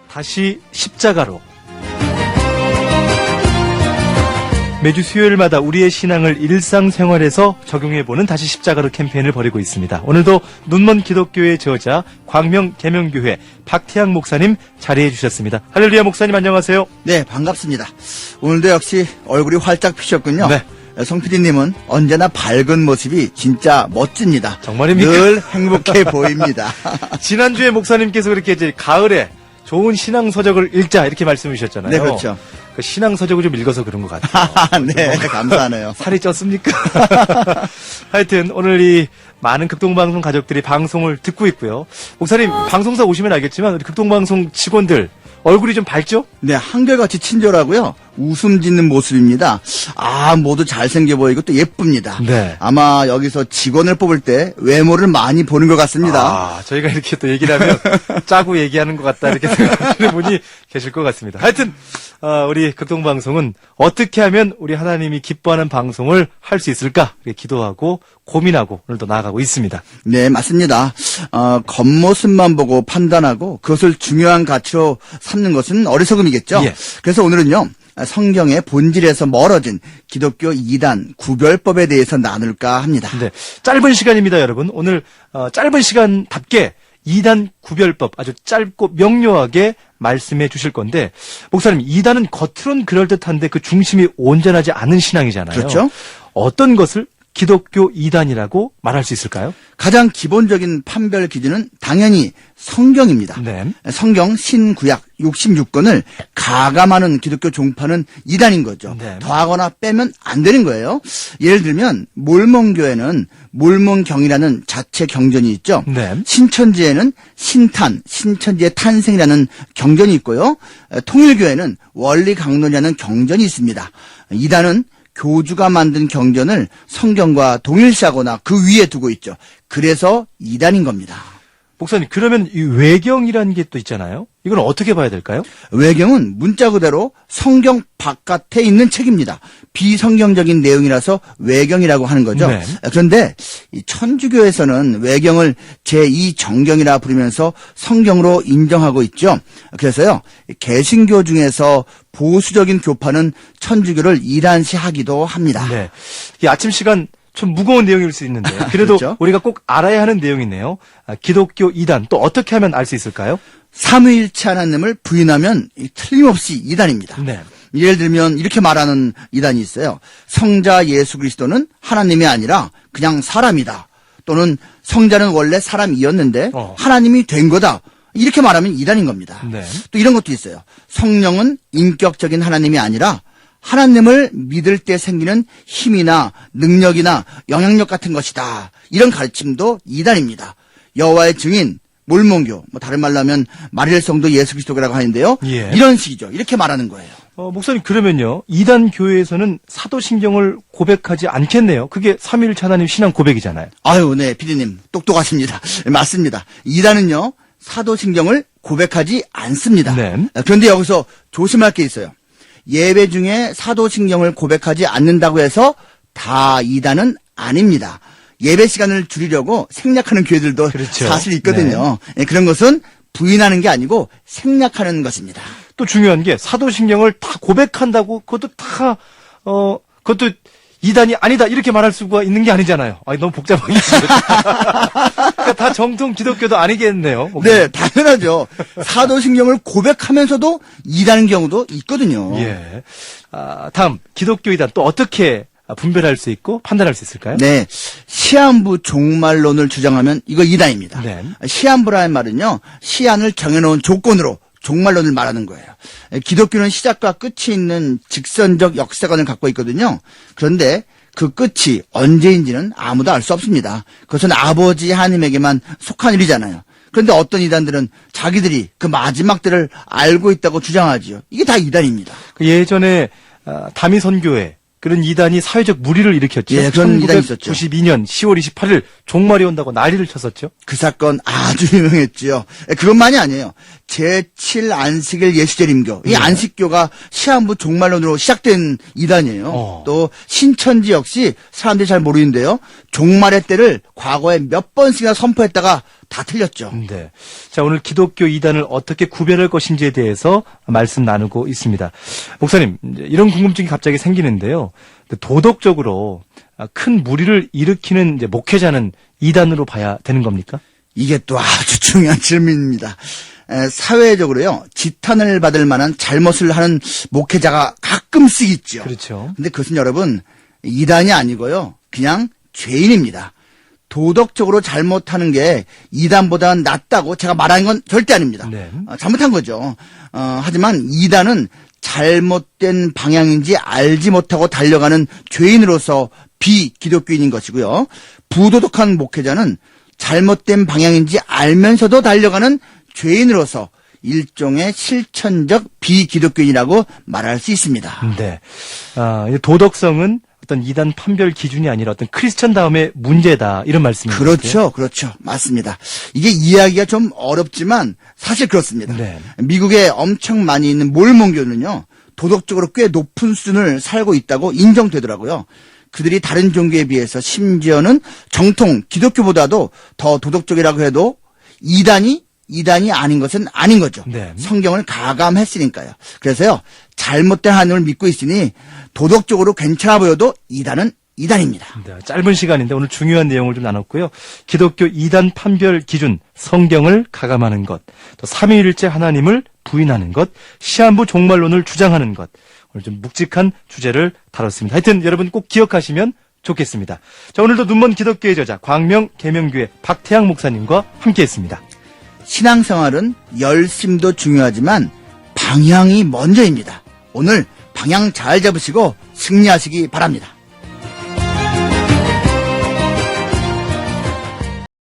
다시 십자가로. 매주 수요일마다 우리의 신앙을 일상생활에서 적용해보는 다시 십자가로 캠페인을 벌이고 있습니다. 오늘도 눈먼 기독교의 저자 광명 계명교회 박태양 목사님 자리해 주셨습니다. 할렐루야 목사님 안녕하세요. 네, 반갑습니다. 오늘도 역시 얼굴이 활짝 피셨군요. 네. 송 PD님은 언제나 밝은 모습이 진짜 멋집니다. 정말입니까? 늘 행복해 보입니다. 지난주에 목사님께서 그렇게 이제 가을에 좋은 신앙 서적을 읽자 이렇게 말씀해 주셨잖아요. 네, 그렇죠. 그 신앙 서적을 좀 읽어서 그런 것 같아요. 네, 감사하네요. 살이 쪘습니까? 하여튼 오늘 이 많은 극동방송 가족들이 방송을 듣고 있고요. 목사님 방송사 오시면 알겠지만 우리 극동방송 직원들 얼굴이 좀 밝죠? 네, 한결같이 친절하고요. 웃음 짓는 모습입니다. 모두 잘생겨 보이고 또 예쁩니다. 네. 아마 여기서 직원을 뽑을 때 외모를 많이 보는 것 같습니다. 저희가 이렇게 또 얘기를 하면 짜고 얘기하는 것 같다 이렇게 생각하시는 분이 계실 것 같습니다. 하여튼 우리 극동방송은 어떻게 하면 우리 하나님이 기뻐하는 방송을 할 수 있을까 이렇게 기도하고 고민하고 오늘도 나아가고 있습니다. 네, 맞습니다. 겉모습만 보고 판단하고 그것을 중요한 가치로 삼는 것은 어리석음이겠죠. 예. 그래서 오늘은요. 성경의 본질에서 멀어진 기독교 이단 구별법에 대해서 나눌까 합니다. 네, 짧은 시간입니다, 여러분. 오늘 짧은 시간답게 이단 구별법 아주 짧고 명료하게 말씀해 주실 건데 목사님, 이단은 겉으론 그럴듯한데 그 중심이 온전하지 않은 신앙이잖아요. 그렇죠. 어떤 것을 기독교 이단이라고 말할 수 있을까요? 가장 기본적인 판별 기준은 당연히 성경입니다. 네. 성경 신구약 66권을 가감하는 기독교 종파는 이단인 거죠. 네. 더하거나 빼면 안 되는 거예요. 예를 들면 몰몬교회는 몰몬경이라는 자체 경전이 있죠. 네. 신천지에는 신탄, 신천지의 탄생이라는 경전이 있고요. 통일교회는 원리강론이라는 경전이 있습니다. 이단은 교주가 만든 경전을 성경과 동일시하거나 그 위에 두고 있죠. 그래서 이단인 겁니다. 목사님, 그러면 이 외경이라는 게 또 있잖아요. 이건 어떻게 봐야 될까요? 외경은 문자 그대로 성경 바깥에 있는 책입니다. 비성경적인 내용이라서 외경이라고 하는 거죠. 네. 그런데 이 천주교에서는 외경을 제2정경이라 부르면서 성경으로 인정하고 있죠. 그래서요, 개신교 중에서 보수적인 교파는 천주교를 이단시하기도 합니다. 네. 이 아침 시간 좀 무거운 내용일 수 있는데 그래도 그렇죠? 우리가 꼭 알아야 하는 내용이네요. 기독교 이단 또 어떻게 하면 알 수 있을까요? 삼위일체 하나님을 부인하면 틀림없이 이단입니다. 네. 예를 들면 이렇게 말하는 이단이 있어요. 성자 예수 그리스도는 하나님이 아니라 그냥 사람이다. 또는 성자는 원래 사람이었는데 하나님이 된 거다. 이렇게 말하면 이단인 겁니다. 네. 또 이런 것도 있어요. 성령은 인격적인 하나님이 아니라 하나님을 믿을 때 생기는 힘이나 능력이나 영향력 같은 것이다. 이런 가르침도 이단입니다. 여호와의 증인, 몰몬교, 다른 말로 하면 마릴 성도 예수 그리스도라고 하는데요. 예. 이런 식이죠. 이렇게 말하는 거예요. 목사님, 그러면요, 이단 교회에서는 사도신경을 고백하지 않겠네요. 그게 삼위일체 하나님 신앙 고백이잖아요. 네, 피디님 똑똑하십니다. 맞습니다. 이단은요, 사도신경을 고백하지 않습니다. 네. 그런데 여기서 조심할 게 있어요. 예배 중에 사도신경을 고백하지 않는다고 해서 다 이단은 아닙니다. 예배 시간을 줄이려고 생략하는 교회들도 그렇죠. 사실 있거든요. 네. 그런 것은 부인하는 게 아니고 생략하는 것입니다. 또 중요한 게 사도신경을 다 고백한다고 그것도 이단이 아니다 이렇게 말할 수가 있는 게 아니잖아요. 너무 복잡하게. 그러니까 다 정통 기독교도 아니겠네요. 네, 당연하죠. 사도신경을 고백하면서도 이단인 경우도 있거든요. 예. 다음 기독교 이단 또 어떻게 분별할 수 있고 판단할 수 있을까요? 네, 시한부 종말론을 주장하면 이거 이단입니다. 네. 시한부라는 말은요, 시한을 정해놓은 조건으로 종말론을 말하는 거예요. 기독교는 시작과 끝이 있는 직선적 역사관을 갖고 있거든요. 그런데 그 끝이 언제인지는 아무도 알 수 없습니다. 그것은 아버지 하나님에게만 속한 일이잖아요. 그런데 어떤 이단들은 자기들이 그 마지막 때를 알고 있다고 주장하지요. 이게 다 이단입니다. 예전에 다미선교회 그런 이단이 사회적 물의를 일으켰죠. 예, 그런 이단이 있었죠. 1992년 10월 28일 종말이 온다고 난리를 쳤었죠. 그 사건 아주 유명했지요. 그것만이 아니에요. 제7안식일 예수재림교. 이 안식교가 시한부 종말론으로 시작된 이단이에요. 또 신천지 역시 사람들이 잘 모르는데요. 종말의 때를 과거에 몇 번씩이나 선포했다가 다 틀렸죠. 네. 자, 오늘 기독교 이단을 어떻게 구별할 것인지에 대해서 말씀 나누고 있습니다. 목사님, 이런 궁금증이 갑자기 생기는데요. 도덕적으로 큰 무리를 일으키는 이제 목회자는 이단으로 봐야 되는 겁니까? 이게 또 아주 중요한 질문입니다. 사회적으로요, 지탄을 받을 만한 잘못을 하는 목회자가 가끔씩 있죠. 그렇죠. 근데 그것은 여러분, 이단이 아니고요, 그냥 죄인입니다. 도덕적으로 잘못하는 게 이단보다는 낫다고 제가 말하는 건 절대 아닙니다. 네. 잘못한 거죠. 하지만 이단은 잘못된 방향인지 알지 못하고 달려가는 죄인으로서 비기독교인인 것이고요. 부도덕한 목회자는 잘못된 방향인지 알면서도 달려가는 죄인으로서 일종의 실천적 비기독교인이라고 말할 수 있습니다. 네. 도덕성은 어떤 이단 판별 기준이 아니라 어떤 크리스천 다음의 문제다. 이런 말씀이죠. 그렇죠. 그렇죠. 맞습니다. 이게 이해하기가 좀 어렵지만 사실 그렇습니다. 네. 미국에 엄청 많이 있는 몰몬교는요, 도덕적으로 꽤 높은 수준을 살고 있다고 인정되더라고요. 그들이 다른 종교에 비해서 심지어는 정통 기독교보다도 더 도덕적이라고 해도 이단이 아닌 것은 아닌 거죠. 네. 성경을 가감했으니까요. 그래서요, 잘못된 하나님을 믿고 있으니 도덕적으로 괜찮아 보여도 이단은 이단입니다. 네, 짧은 시간인데 오늘 중요한 내용을 좀 나눴고요. 기독교 이단 판별 기준, 성경을 가감하는 것, 또 삼위일체 하나님을 부인하는 것, 시한부 종말론을 주장하는 것, 오늘 좀 묵직한 주제를 다뤘습니다. 하여튼 여러분 꼭 기억하시면 좋겠습니다. 자, 오늘도 눈먼 기독교의 저자 광명 계명교회 박태양 목사님과 함께했습니다. 신앙생활은 열심도 중요하지만 방향이 먼저입니다. 오늘 방향 잘 잡으시고 승리하시기 바랍니다.